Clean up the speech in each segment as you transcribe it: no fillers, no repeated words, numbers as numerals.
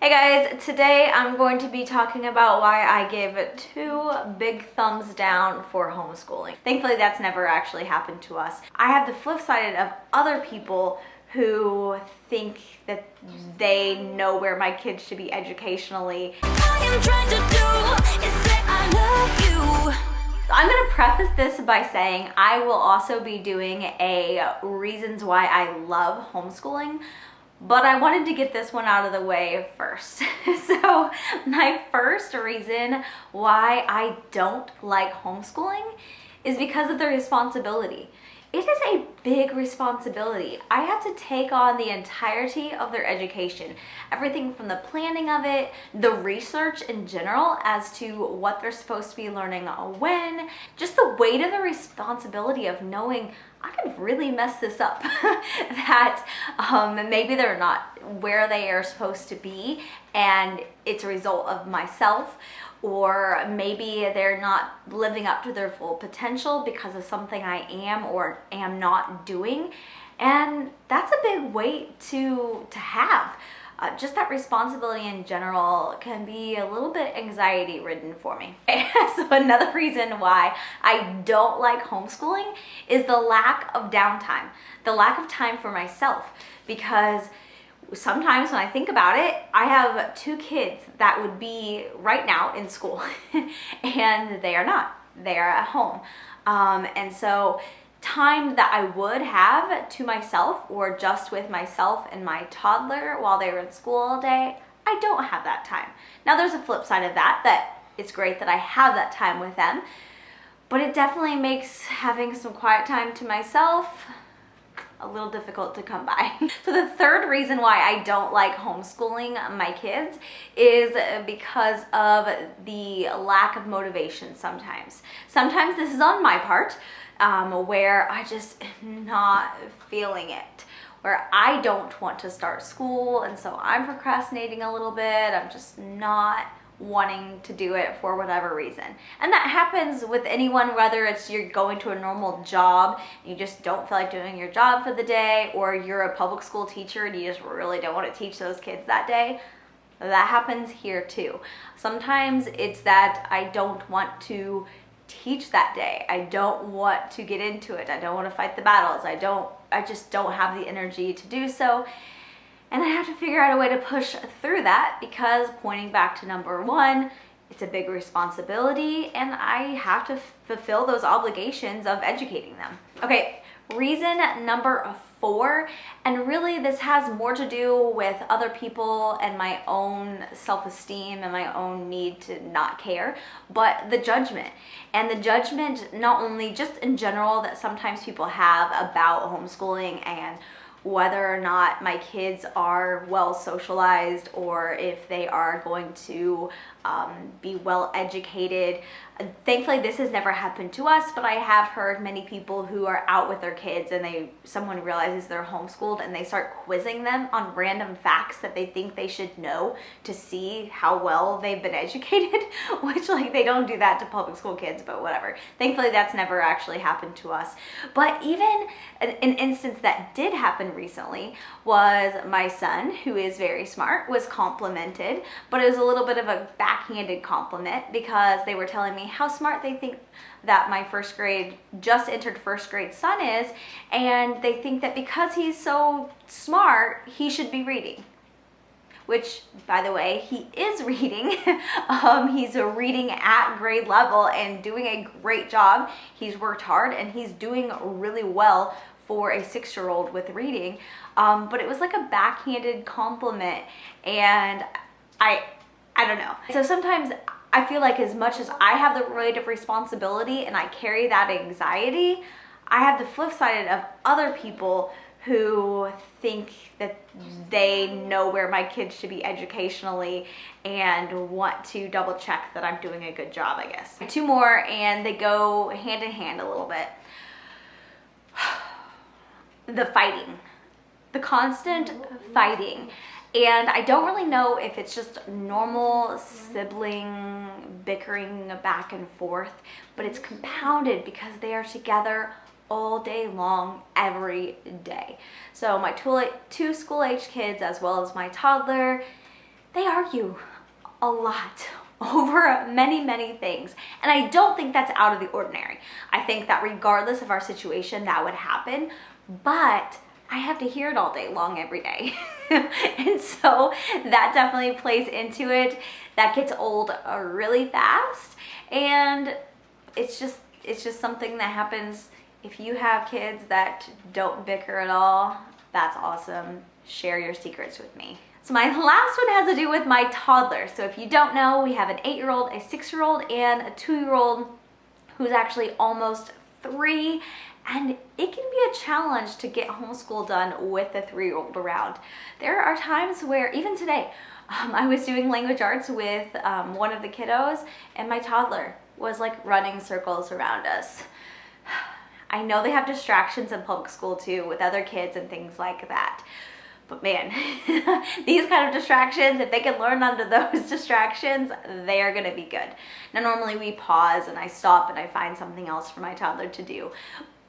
Hey guys, today I'm going to be talking about why I give 2 big thumbs down for homeschooling. Thankfully that's never actually happened to us. I have the flip side of other people who think that they know where my kids should be educationally. All I'm trying to do is say I love you. I'm going to preface this by saying I will also be doing a reasons why I love homeschooling. But I wanted to get this one out of the way first. So my first reason why I don't like homeschooling is because of the responsibility. It is a big responsibility. I have to take on the entirety of their education. Everything from the planning of it, the research in general as to what they're supposed to be learning when, just the weight of the responsibility of knowing I could really mess this up, that maybe they're not where they are supposed to be and it's a result of myself, or maybe they're not living up to their full potential because of something I am or am not doing. And that's a big weight to have. Just that responsibility in general can be a little bit anxiety ridden for me. So another reason why I don't like homeschooling is the lack of downtime, the lack of time for myself, because sometimes when I think about it, I have 2 kids that would be right now in school and they are not. They are at home. And so time that I would have to myself or just with myself and my toddler while they were in school all day, I don't have that time. Now there's a flip side of that it's great that I have that time with them, but it definitely makes having some quiet time to myself a little difficult to come by. So the third reason why I don't like homeschooling my kids is because of the lack of motivation sometimes. Sometimes this is on my part, where I just am not feeling it, where I don't want to start school and so I'm procrastinating a little bit. I'm just not wanting to do it for whatever reason. And that happens with anyone, whether it's you're going to a normal job, you just don't feel like doing your job for the day, or you're a public school teacher and you just really don't want to teach those kids that day. That happens here too. Sometimes it's that I don't want to teach that day. I don't want to get into it. I don't want to fight the battles. I just don't have the energy to do so. And I have to figure out a way to push through that because, pointing back to number 1, it's a big responsibility and I have to fulfill those obligations of educating them. Okay, reason number 4, and really this has more to do with other people and my own self-esteem and my own need to not care, but the judgment. And the judgment not only just in general that sometimes people have about homeschooling and whether or not my kids are well socialized or if they are going to be well educated. Thankfully this has never happened to us, but I have heard many people who are out with their kids and someone realizes they're homeschooled and they start quizzing them on random facts that they think they should know to see how well they've been educated, which they don't do that to public school kids, but whatever. Thankfully that's never actually happened to us. But even an instance that did happen recently was my son, who is very smart, was complimented, but it was a little bit of a backhanded compliment because they were telling me how smart they think that my just entered first grade son is, and they think that because he's so smart, he should be reading. Which, by the way, he is reading. He's reading at grade level and doing a great job. He's worked hard and he's doing really well for a 6-year-old with reading. But it was like a backhanded compliment, and I don't know. So sometimes I feel like as much as I have the weight of responsibility and I carry that anxiety, I have the flip side of other people who think that they know where my kids should be educationally and want to double check that I'm doing a good job, I guess. 2 more, and they go hand in hand a little bit. The fighting, the constant fighting. And I don't really know if it's just normal sibling bickering back and forth, but it's compounded because they are together all day long, every day. So my 2 school-age kids as well as my toddler, they argue a lot over many things. And I don't think that's out of the ordinary. I think that regardless of our situation, that would happen. But I have to hear it all day long every day. And so that definitely plays into it. That gets old really fast. And it's just something that happens. If you have kids that don't bicker at all, that's awesome. Share your secrets with me. So my last one has to do with my toddler. So if you don't know, we have an 8-year-old, a 6-year-old, and a 2-year-old who's actually almost 3. And it can be a challenge to get homeschool done with a 3-year-old around. There are times where, even today, I was doing language arts with one of the kiddos, and my toddler was like running circles around us. I know they have distractions in public school too with other kids and things like that. But man, these kind of distractions, if they can learn under those distractions, they are gonna be good. Now normally we pause and I stop and I find something else for my toddler to do.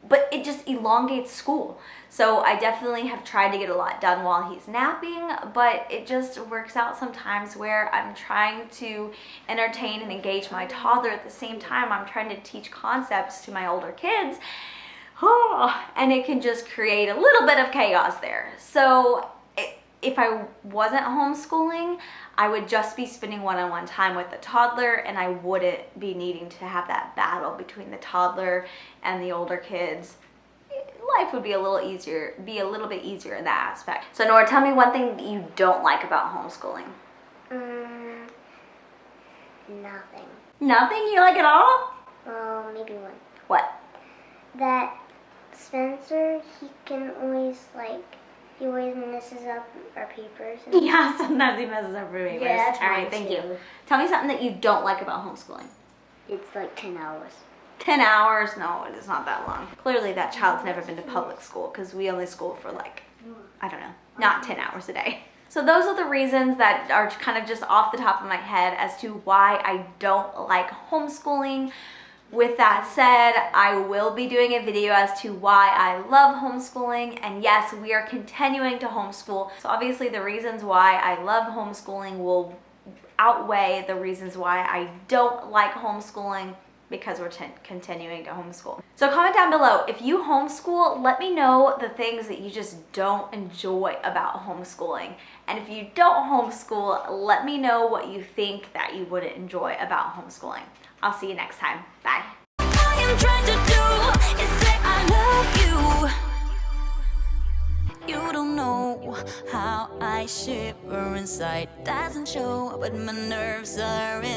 But it just elongates school. So I definitely have tried to get a lot done while he's napping, but it just works out sometimes where I'm trying to entertain and engage my toddler at the same time I'm trying to teach concepts to my older kids. And it can just create a little bit of chaos there. So if I wasn't homeschooling, I would just be spending one-on-one time with the toddler, and I wouldn't be needing to have that battle between the toddler and the older kids. Life would be a little bit easier in that aspect. So Nora, tell me one thing that you don't like about homeschooling. Nothing. Nothing? You like it all? Well, maybe one. What? That Spencer, he always messes up our papers. Yeah, sometimes he messes up your papers. Yeah, that's all right, mine thank too. you. Tell me something that you don't like about homeschooling. It's like 10 hours. 10 hours? No, it is not that long. Clearly that child's never been to public school because we only school for like, I don't know, not 10 hours a day. So those are the reasons that are kind of just off the top of my head as to why I don't like homeschooling. With that said, I will be doing a video as to why I love homeschooling, and yes, we are continuing to homeschool. So obviously the reasons why I love homeschooling will outweigh the reasons why I don't like homeschooling because we're continuing to homeschool. So comment down below, if you homeschool, let me know the things that you just don't enjoy about homeschooling. And if you don't homeschool, let me know what you think that you wouldn't enjoy about homeschooling. I'll see you next time. Bye. I am trying to do is say I love you. You don't know how I shiver inside. Doesn't show, but my nerves are in